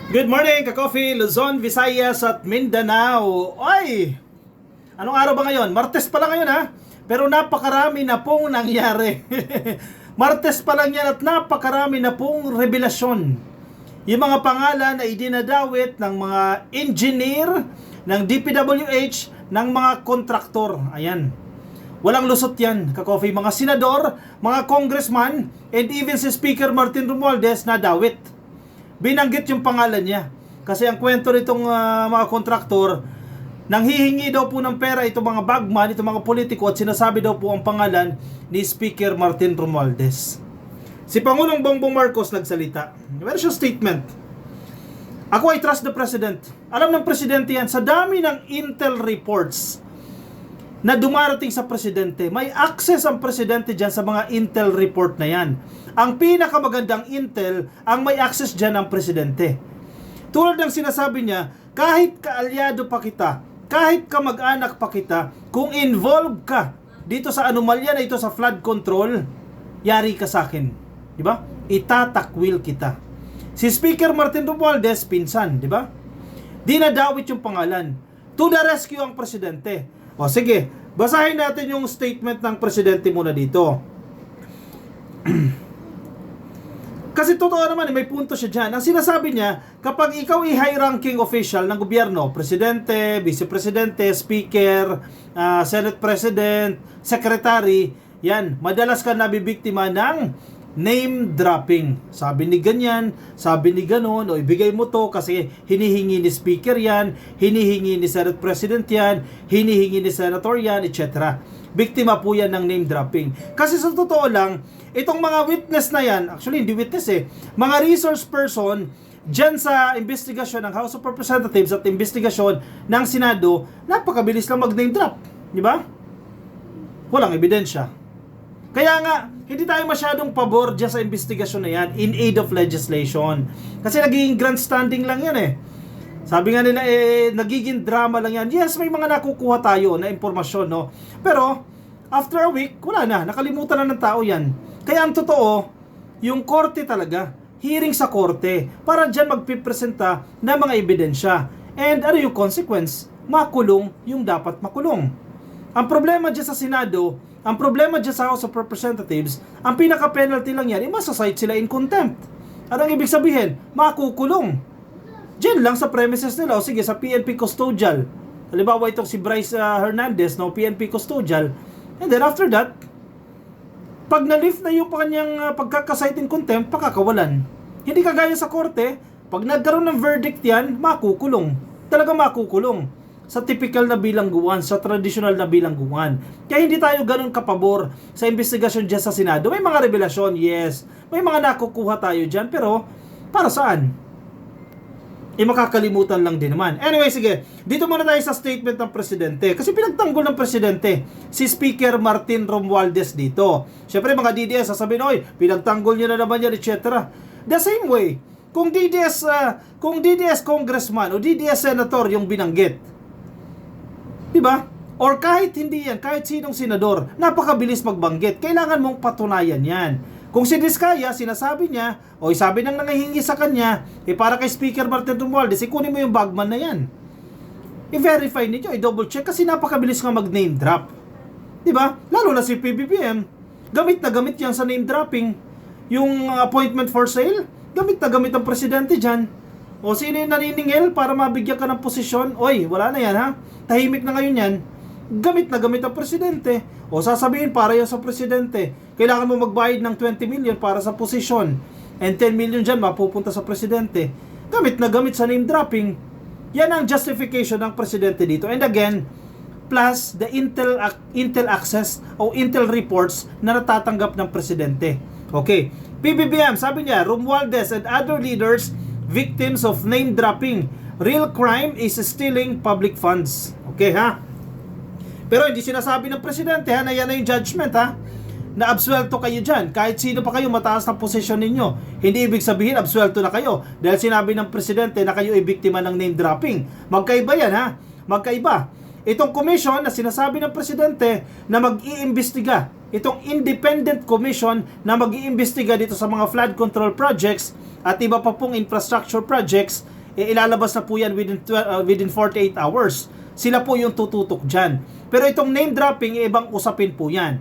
Good morning, Ka-Coffee, Luzon, Visayas at Mindanao. Ay! Anong araw ba ngayon? Martes pa lang ngayon ha? Pero napakarami na pong nangyari. Martes pa lang yan at napakarami na pong revelasyon. Yung mga pangalan na idinadawit ng mga engineer, ng DPWH, ng mga kontraktor. Ayan. Walang lusot yan, Ka-Coffee. Mga senador, mga congressman, and even si Speaker Martin Romualdez na dawit. Binanggit yung pangalan niya. Kasi ang kwento nitong mga kontraktor, nanghihingi daw po ng pera itong mga bagman, itong mga politiko, at sinasabi daw po ang pangalan ni Speaker Martin Romualdez. Si Pangulong Bongbong Marcos nagsalita. Meron siyang statement. Ako I trust the President. Alam ng Presidente yan, sa dami ng intel reports na dumarating sa Presidente, may access ang Presidente dyan sa mga intel report na yan. Ang pinakamagandang intel, ang may access dyan ang Presidente. Tulad ng sinasabi niya, kahit kaalyado pa kita, kahit kamag-anak pa kita, kung involved ka dito sa anomalya na ito sa flood control, yari ka sa akin. Diba? Itatakwil kita. Si Speaker Martin Romualdez, pinsan, diba? Dinadawit yung pangalan. To the rescue ang Presidente. O sige, basahin natin yung statement ng Presidente muna dito. Kasi totoo naman, may punto siya dyan. Ang sinasabi niya, kapag ikaw i-high-ranking official ng gobyerno, Presidente, Vice Presidente, Speaker, Senate President, Secretary, yan, madalas ka nabibiktima ng name dropping. Sabi ni ganyan, sabi ni ganon, o ibigay mo to kasi hinihingi ni Speaker yan, hinihingi ni Senate President yan, hinihingi ni Senator yan, etc. Biktima po yan ng name dropping. Kasi sa totoo lang, itong mga witness na yan, actually hindi witness mga resource person dyan sa investigasyon ng House of Representatives at investigasyon ng Senado, napakabilis lang mag-name drop. Di ba? Walang ebidensya. Kaya nga, hindi tayo masyadong pabor dyan sa investigasyon na yan in aid of legislation. Kasi nagiging grandstanding lang yan Sabi nga nila, nagiging drama lang yan. Yes, may mga nakukuha tayo na impormasyon, no? Pero, after a week, wala na. Nakalimutan na ng tao yan. Kaya ang totoo, yung korte talaga, hearing sa korte, para dyan magpipresenta ng mga ebidensya. And ano yung consequence? Makulong yung dapat makulong. Ang problema dyan sa Senado, ang problema dyan sa House of Representatives, ang pinaka-penalty lang yan, masasite sila in contempt. At ang ibig sabihin, makukulong. Diyan lang sa premises nila, o sige, sa PNP custodial. Halimbawa itong si Bryce Hernandez, no, PNP custodial. And then after that, pag na-lift na yung kanyang pagkakasite in contempt, pakakawalan. Hindi kagaya sa korte, pag nagkaroon ng verdict yan, makukulong. Talaga makukulong. Sa typical na bilangguan, sa traditional na bilangguan. Kaya hindi tayo ganun kapabor sa investigasyon dyan sa Senado. May mga revelasyon, yes. May mga nakukuha tayo dyan, pero para saan? Makakalimutan lang din naman. Anyway, sige. Dito muna tayo sa statement ng Presidente. Kasi pinagtanggol ng Presidente si Speaker Martin Romualdez dito. Siyempre, mga DDS, sasabihin, oy, pinagtanggol niya na naman yan, etc. The same way, kung DDS congressman o DDS senator yung binanggit, diba? Or kahit hindi yan, kahit sinong senador, napakabilis magbanggit. Kailangan mong patunayan yan. Kung si Diskaya, sinasabi niya, o sabi nang nangihingi sa kanya, para kay Speaker Martin Romualdez, kunin mo yung bagman na yan. I-verify niyo, i-double check, kasi napakabilis nga mag-name drop. Diba? Lalo na si PBBM, gamit na gamit yan sa name dropping. Yung appointment for sale, gamit na gamit ang Presidente dyan. O sino yung naniningil para mabigyan ka ng posisyon? Oy, wala na yan ha. Tahimik na ngayon yan. Gamit na gamit ang Presidente. O sasabihin para yan sa Presidente. Kailangan mo magbayad ng 20 million para sa posisyon. And 10 million dyan mapupunta sa Presidente. Gamit na gamit sa name dropping. Yan ang justification ng Presidente dito. And again, plus the intel access o intel reports na natatanggap ng Presidente. Okay. PBBM, sabi niya, Romualdez and other leaders victims of name dropping. Real crime is stealing public funds. Okay ha? Pero hindi sinasabi ng Presidente na yan na yung judgment na absuelto kayo dyan. Kahit sino pa kayo mataas na posisyon ninyo. Hindi ibig sabihin absuelto na kayo. Dahil sinabi ng Presidente na kayo ay biktima ng name dropping. Magkaiba yan Magkaiba. Itong commission na sinasabi ng Presidente na mag-iimbestiga. Itong independent commission na mag-iimbestiga dito sa mga flood control projects at iba pa pong infrastructure projects, ilalabas na po yan within 48 hours. Sila po yung tututok dyan. Pero itong name dropping, ibang usapin po yan.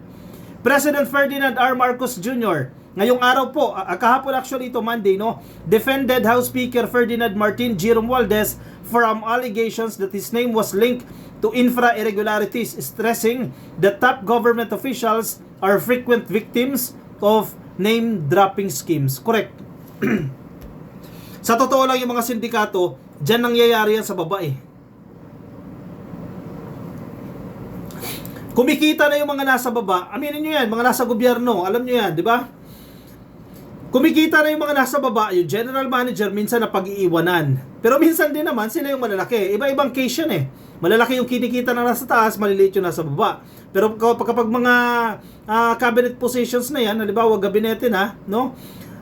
President Ferdinand R. Marcos Jr., ngayong araw po, kahapon actually ito Monday, no, defended House Speaker Ferdinand Martin G. Romualdez from allegations that his name was linked to infra irregularities, stressing that top government officials are frequent victims of name-dropping schemes. Correct. Sa totoo lang yung mga sindikato, dyan nangyayari yan sa baba eh. Kumikita na yung mga nasa baba, aminin nyo yan, mga nasa gobyerno, alam nyo yan, di ba? Kumikita na yung mga nasa baba, yung general manager, minsan na pag-iiwanan. Pero minsan din naman, sila yung malalaki. Iba-ibang case yan eh. Malalaki yung kinikita na nasa taas, maliliit yung nasa baba. Pero kapag mga cabinet positions na yan, halimbawa gabinete na, no?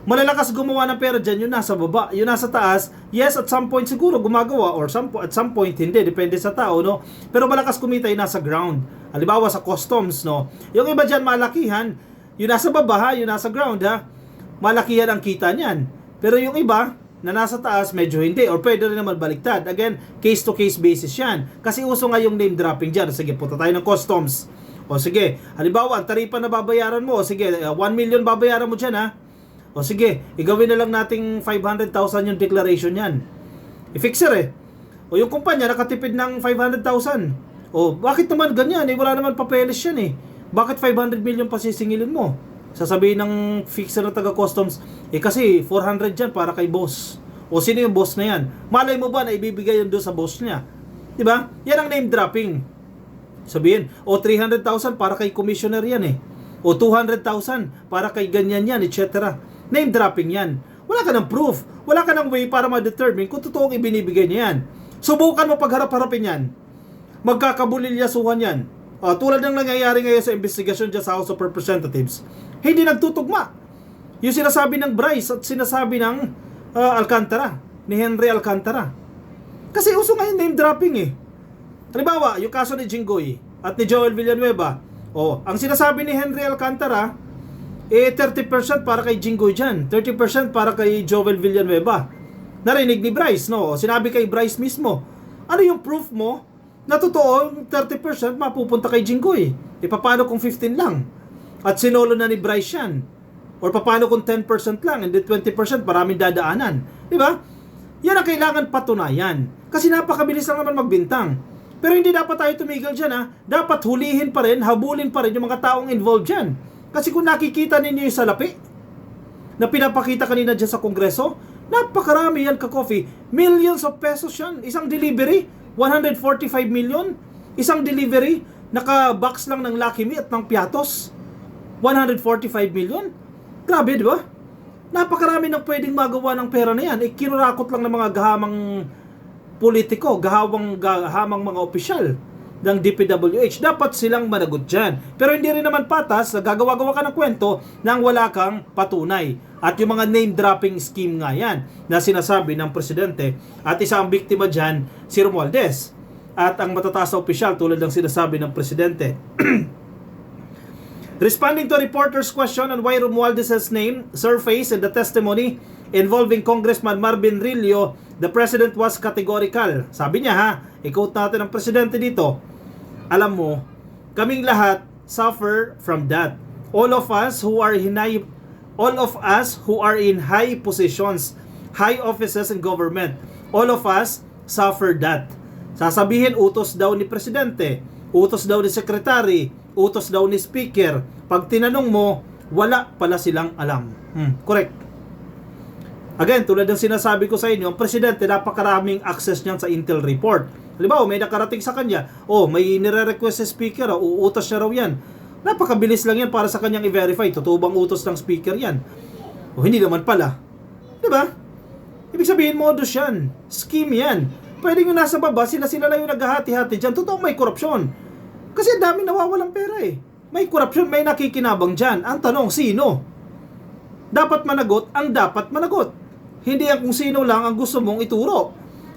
Malalakas gumawa ng pera dyan, yung nasa baba. Yung nasa taas, yes, at some point siguro gumagawa, or at some point hindi, depende sa tao, no? Pero malakas kumita yung nasa ground. Halimbawa sa customs, no? Yung iba dyan malakihan, yung nasa baba ha, yung nasa ground ha, malakihan ang kita niyan. Pero yung iba na nasa taas, medyo hindi, or pwede rin naman baliktad. Again, case to case basis yan. Kasi uso nga yung name dropping dyan. Sige, punta tayo ng customs. O sige, halimbawa, ang taripa na babayaran mo, o sige, 1 million babayaran mo dyan ha. O sige, igawin na lang nating 500,000 yung declaration yan. I-fixer eh. O yung kumpanya nakatipid ng 500,000. O bakit naman ganyan? Eh, wala naman papeles yan eh. Bakit 500 million pa sisingilin mo? Sasabihin ng fixer na taga-customs, eh kasi 400 dyan para kay boss. O sino yung boss na yan? Malay mo ba na ibibigay yun doon sa boss niya? Diba? Yan ang name dropping. Sabihin, o 300,000 para kay commissioner yan eh. O 200,000 para kay ganyan yan, etc. Name dropping yan. Wala ka ng proof. Wala ka ng way para ma-determine kung totoong ibinibigay niya yan. Subukan mo pagharap-harapin yan. Magkakabulilyasuhan yan. Tulad ng nangyayari ngayon sa investigasyon dyan sa House of Representatives. Hindi nagtutugma. Yung sinasabi ng Bryce at sinasabi ng Alcantara, ni Henry Alcantara. Kasi uso ngayon name dropping eh. Halimbawa, yung kaso ni Jinggoy at ni Joel Villanueva. Ang sinasabi ni Henry Alcantara, 30% para kay Jinggoy dyan, 30% para kay Joel Villanueva. Narinig ni Bryce, no? Sinabi kay Bryce mismo. Ano yung proof mo na totoo, 30% mapupunta kay Jinggoy? Paano kung 15 lang? At sinolo na ni Bryce yan? Or paano kung 10% lang and then 20% maraming dadaanan? Diba? Yan ang kailangan patunayan. Kasi napakabilis lang naman magbintang. Pero hindi dapat tayo tumigil dyan ha. Dapat hulihin pa rin, habulin pa rin yung mga taong involved dyan. Kasi kung nakikita ninyo yung salapi na pinapakita kanina dyan sa Kongreso, napakarami yan ka-coffee. Millions of pesos yan. Isang delivery, 145 million. Isang delivery, naka-box lang ng Lucky Me at ng Piatos. 145 million? Grabe, di ba? Napakarami nang pwedeng magawa ng pera na yan. Kinurakot lang ng mga gahamang politiko, gahamang mga opisyal ng DPWH. Dapat silang managot dyan. Pero hindi rin naman patas na gagawa-gawa ka ng kwento nang wala kang patunay. At yung mga name-dropping scheme nga yan na sinasabi ng presidente. At isa ang biktima dyan, si Romualdez. At ang matataas na opisyal tulad ng sinasabi ng presidente. Responding to reporters' question on why Romualdez's name surfaced in the testimony involving Congressman Marvin Rillo, the president was categorical. Sabi niya ha, i-quote natin ang presidente dito. Alam mo, kaming lahat suffer from that. All of us who are in high positions, high offices in government, all of us suffer that. Sasabihin utos daw ni presidente, utos daw ni secretary, utos daw ni speaker. Pag tinanong mo, wala pala silang alam. Correct. Again, tulad ng sinasabi ko sa inyo, ang presidente napakaraming access niyan sa intel report. Halimbawa, may nakarating sa kanya, may nire-request sa speaker, uutos niya raw yan. Napakabilis lang yan para sa kanyang i-verify. Totoo bang utos ng speaker yan? Hindi naman pala. Diba? Ibig sabihin, modus yan. Scheme yan. Pwede nyo nasa baba, sila lang yung naghahati-hati dyan. Totoo may korupsyon. Kasi dami nawawalang pera eh. May korupsyon, may nakikinabang dyan. Ang tanong, sino? Dapat managot ang dapat managot. Hindi ang kung sino lang ang gusto mong ituro.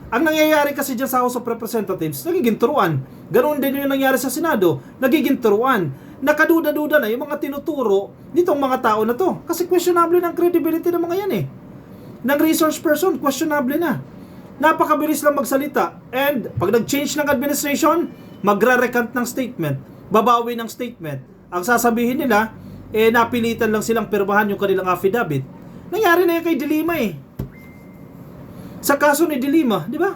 Ang nangyayari kasi dyan sa House of Representatives, nagiging turuan. Ganoon din yung nangyari sa Senado, nagiging turuan. Nakaduda-duda na yung mga tinuturo nitong mga tao na to. Kasi questionable ng credibility ng mga yan eh. Ng resource person, questionable na. Napakabilis lang magsalita. And pag nag-change ng administration, magre-recant ng statement, babawi ng statement. Ang sasabihin nila, napilitan lang silang pirmahan yung kanilang affidavit. Nangyari na yan kay De Lima eh. Sa kaso ni De Lima, di ba?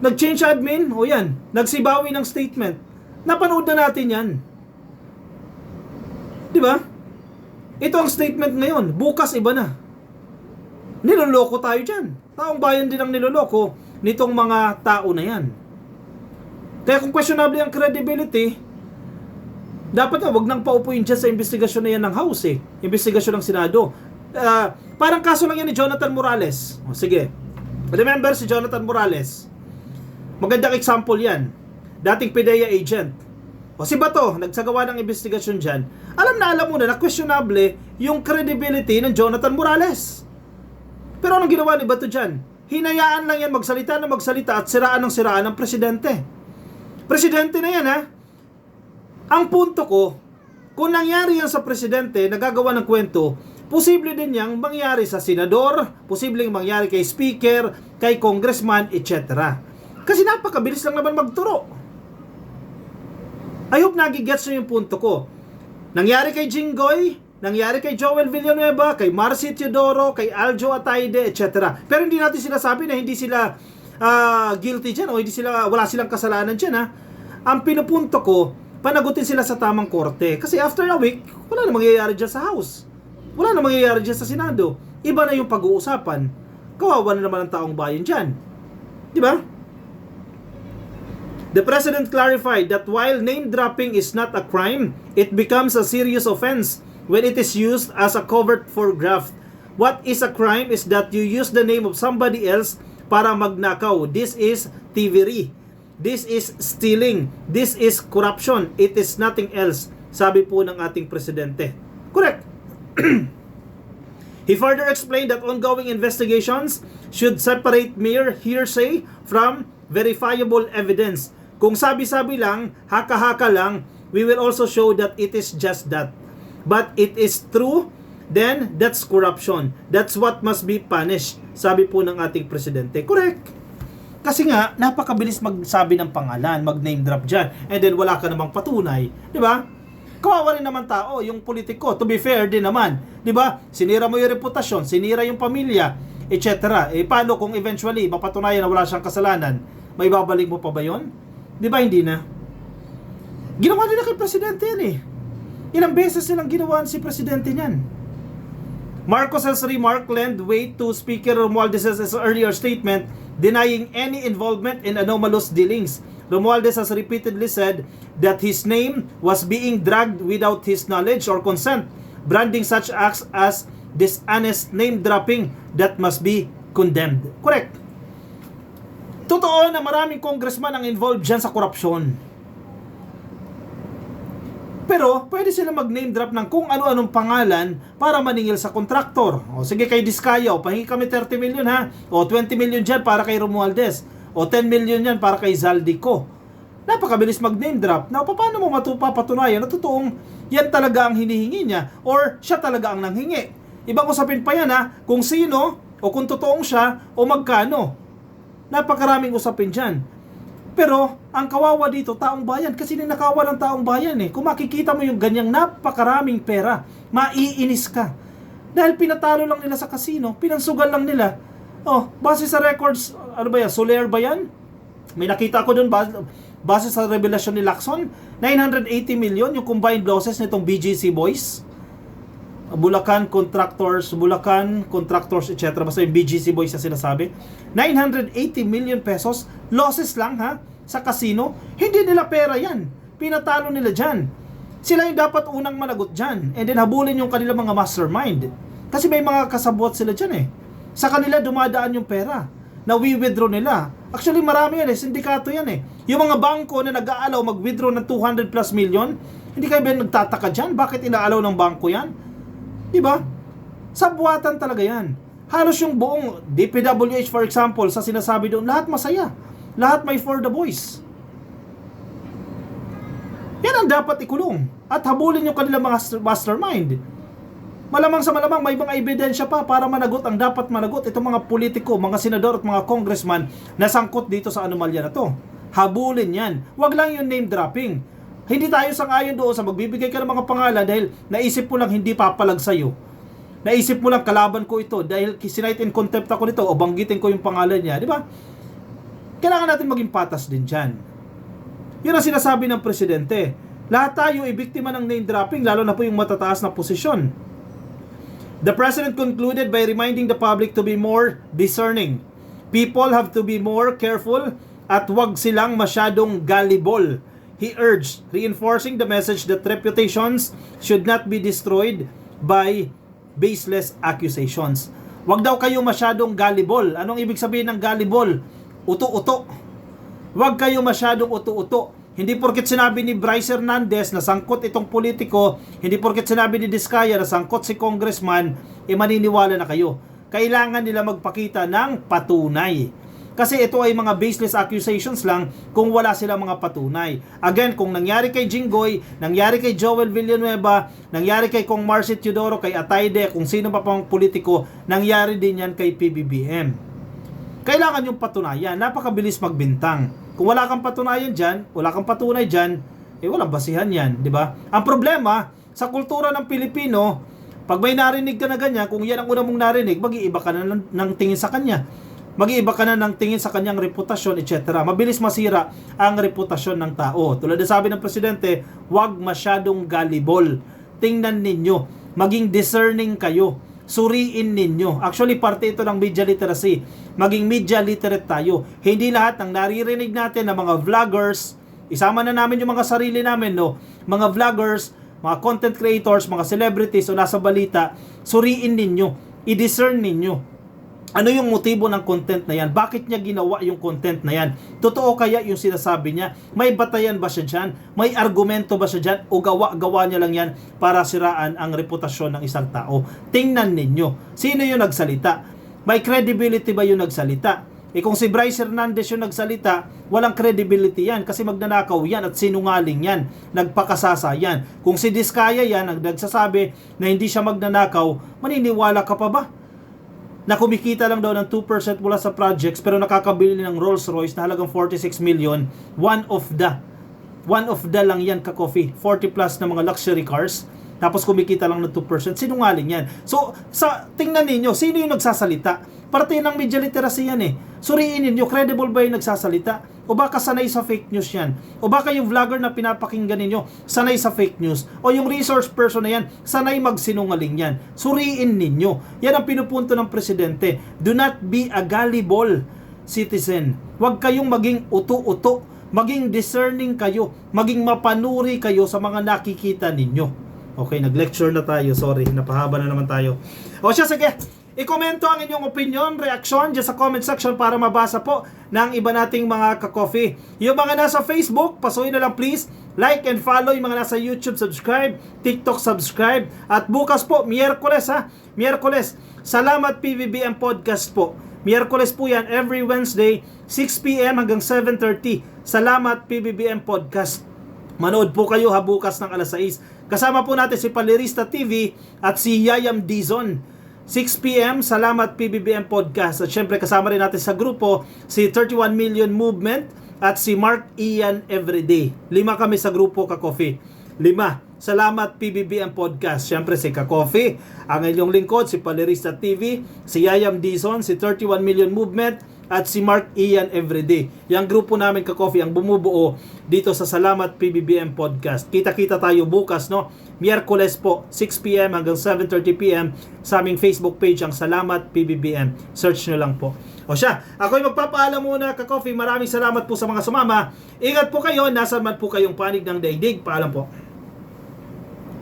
Nag-change admin, o yan, nagsibawi ng statement. Napanood na natin yan. Di ba? Ito ang statement ngayon, bukas iba na. Niloloko tayo dyan. Taong bayan din ang niloloko nitong mga tao na yan. Kaya kung questionable ang credibility, dapat na wag nang paupuin dyan sa investigasyon na yan ng House eh. Investigasyon ng Senado. Parang kaso lang yan ni Jonathan Morales. O, sige. Remember si Jonathan Morales. Magandang example yan. Dating PDEA agent. O si Bato, nagsagawa ng investigasyon dyan. Alam mo na questionable yung credibility ng Jonathan Morales. Pero anong ginawa ni Bato dyan? Hinayaan lang yan magsalita at siraan ng presidente. Presidente na yan ha. Ang punto ko, kung nangyari yan sa presidente, nagagawa ng kwento, posible din yang mangyari sa senador, posibleng mangyari kay speaker, kay congressman, etc. Kasi napakabilis lang naman magturo. I hope nagigets nyo yung punto ko. Nangyari kay Jinggoy, nangyari kay Joel Villanueva, kay Marcy Teodoro, kay Aljo Ataide, etc. Pero hindi natin sinasabi na hindi sila guilty dyan o wala silang kasalanan dyan ha. Ang pinupunto ko, panagutin sila sa tamang korte. Kasi after a week, wala na mangyayari dyan sa House. Wala na mangyayari dyan sa Senado. Iba na yung pag-uusapan. Kawawa na naman ang taong bayan dyan. Di ba? The President clarified that while name-dropping is not a crime, it becomes a serious offense when it is used as a covert for graft. What is a crime is that you use the name of somebody else para magnakaw. This is thievery. This is stealing. This is corruption. It is nothing else. Sabi po ng ating presidente. Correct. He further explained that ongoing investigations should separate mere hearsay from verifiable evidence. Kung sabi-sabi lang, haka-haka lang, we will also show that it is just that. But it is true, then that's corruption. That's what must be punished. Sabi po ng ating presidente. Correct. Kasi nga, napakabilis magsabi ng pangalan, mag-name drop dyan. And then wala ka namang patunay. Di ba? Kawawa rin naman tao, yung politiko. To be fair din naman. Di ba? Sinira mo yung reputasyon, sinira yung pamilya, etc. Paano kung eventually mapatunayan na wala siyang kasalanan? May babalik mo pa ba yun? Di ba hindi na? Ginawa nila kay presidente yan eh. Ilang beses nilang ginawa si presidente niyan. Marcos has remarked lend weight to Speaker Romualdez' earlier statement denying any involvement in anomalous dealings. Romualdez has repeatedly said that his name was being dragged without his knowledge or consent, branding such acts as dishonest name-dropping that must be condemned. Correct. Totoo na maraming congressman ang involved dyan sa korupsyon. Pero, pwede sila mag-name drop ng kung ano-anong pangalan para maningil sa kontraktor. O sige, kay Diskaya, o pahingi kami 30 million ha. O 20 million dyan para kay Romualdez. O 10 million yan para kay Zaldico. Napakabilis mag-name drop. Na paano mo mapapatunayan na totoong yan talaga ang hinihingi niya or siya talaga ang nanghingi. Ibang usapin pa yan ha, kung sino o kung totoong siya o magkano. Napakaraming usapin dyan. Pero, ang kawawa dito, taong bayan. Kasi ninakawa ng taong bayan eh. Kung makikita mo yung ganyang napakaraming pera, maiinis ka. Dahil pinatalo lang nila sa casino, pinansugal lang nila. Oh, base sa records, ano ba yan, Soler ba yan? May nakita ko dun, base sa revelasyon ni Lacson, 980 million yung combined losses nitong BGC Boys. Bulacan Contractors, etc. Basta yung BGC Boys na sinasabi. 980 million pesos, losses lang ha, sa casino. Hindi nila pera yan. Pinatalo nila dyan. Sila yung dapat unang managot dyan. And then habulin yung kanilang mga mastermind. Kasi may mga kasabot sila dyan eh. Sa kanila dumadaan yung pera. Na withdraw nila. Actually marami yan eh, sindikato yan eh. Yung mga bangko na nag-aalaw mag-withdraw ng 200 plus million, hindi kayo ba nagtataka dyan? Bakit inaalaw ng bangko yan? Diba? Sa buwatan talaga yan. Halos yung buong DPWH for example, sa sinasabi doon, lahat masaya. Lahat may for the boys. Yan ang dapat ikulong. At habulin yung kanilang mga mastermind. Malamang sa malamang may mga ebidensya pa para managot ang dapat managot itong mga politiko, mga senador at mga congressman na sangkot dito sa anomalya na to. Habulin yan. Wag lang yung name dropping. Hindi tayo sang-ayon doon sa magbibigay ka ng mga pangalan dahil naisip mo lang hindi papalag sa'yo. Naisip mo lang kalaban ko ito dahil sinight in contempt ako nito o banggitin ko yung pangalan niya. Di ba? Kailangan natin maging patas din dyan. Yun ang sinasabi ng presidente. Lahat tayo ay biktima ng name dropping, lalo na po yung matataas na posisyon. The president concluded by reminding the public to be more discerning. People have to be more careful at wag silang masyadong gullible. He urged, reinforcing the message that reputations should not be destroyed by baseless accusations. Wag daw kayo masyadong gullible. Anong ibig sabihin ng gullible? Uto-uto. Wag kayo masyadong uto-uto. Hindi porket sinabi ni Bryce Hernandez na sangkot itong politiko, hindi porket sinabi ni Diskaya na sangkot si congressman, maniniwala na kayo. Kailangan nila magpakita ng patunay. Kasi ito ay mga baseless accusations lang kung wala silang mga patunay. Again, kung nangyari kay Jinggoy, nangyari kay Joel Villanueva, nangyari kay Kong Marcy Teodoro, kay Atayde, kung sino pa pang politiko, nangyari din yan kay PBBM. Kailangan yung patunayan. Napakabilis magbintang. Kung wala kang patunayan dyan, wala kang patunay dyan, walang basihan yan, di ba? Ang problema, sa kultura ng Pilipino, pag may narinig ka na ganyan, kung yan ang una mong narinig, mag-iiba ka na ng tingin sa kanya. Mag-iiba ka na ng tingin sa kanyang reputasyon, etc. Mabilis masira ang reputasyon ng tao. Tulad na sabi ng presidente, huwag masyadong gullible. Tingnan ninyo, maging discerning kayo. Suriin ninyo. Actually, parte ito ng media literacy. Maging media literate tayo. Hindi lahat ng naririnig natin na mga vloggers, isama na namin yung mga sarili namin, no? Mga vloggers, mga content creators, mga celebrities o nasa balita, suriin ninyo. I-discern ninyo. Ano yung motibo ng content na yan? Bakit niya ginawa yung content na yan? Totoo kaya yung sinasabi niya? May batayan ba siya dyan? May argumento ba siya dyan? O gawa niya lang yan para siraan ang reputasyon ng isang tao? Tingnan ninyo. Sino yung nagsalita? May credibility ba yung nagsalita? Kung si Bryce Hernandez yung nagsalita, walang credibility yan kasi magnanakaw yan at sinungaling yan. Nagpakasasa yan. Kung si Diskaya yan ang nagsasabi na hindi siya magnanakaw, maniniwala ka pa ba? Na kumikita lang daw ng 2% mula sa projects pero nakakabili ng Rolls Royce na halagang 46 million, one of the lang yan ka-coffee, 40 plus na mga luxury cars, tapos kumikita lang ng 2%, sinungaling yan. So, tingnan ninyo, sino yung nagsasalita? Parte ng media literacy yan eh. Suriin ninyo, credible ba yung nagsasalita? O baka sanay sa fake news yan? O baka yung vlogger na pinapakinggan ninyo, sanay sa fake news? O yung resource person na yan, sanay magsinungaling yan? Suriin ninyo. Yan ang pinupunto ng presidente. Do not be a gullible citizen. Huwag kayong maging uto-uto. Maging discerning kayo. Maging mapanuri kayo sa mga nakikita ninyo. Okay, nag-lecture na tayo. Sorry, napahaba na naman tayo. O siya, sige. I-komento ang inyong opinion, reaksyon dyan sa comment section para mabasa po ng iba nating mga ka-coffee. Yung mga nasa Facebook, pasukin na lang please. Like and follow. Yung mga nasa YouTube, subscribe. TikTok, subscribe. At bukas po, Miyerkules ha. Miyerkules. Salamat PBBM Podcast po. Miyerkules po yan, every Wednesday, 6 p.m. hanggang 7:30. Salamat PBBM Podcast. Manood po kayo ha bukas ng alas 6. Kasama po natin si Palerista TV at si Yayam Dizon. 6 p.m. Salamat PBBM Podcast. At syempre kasama rin natin sa grupo si 31 Million Movement at si Mark Ian Everyday. 5 kami sa grupo ka-coffee. 5. Salamat PBBM Podcast. Syempre si ka-coffee, ang inyong lingkod si Palerista TV, si Yayam Dizon, si 31 Million Movement at si Mark Ian Everyday. Yang grupo namin ka-coffee ang bumubuo dito sa Salamat PBBM Podcast. Kita-kita tayo bukas, no? Miyerkules po, 6 p.m. hanggang 7:30 p.m. sa aming Facebook page ang Salamat PBBM. Search nyo lang po. O siya, ako'y magpapaalam muna ka-coffee. Maraming salamat po sa mga sumama. Ingat po kayo, nasan man po kayong panig ng daigdig. Paalam po.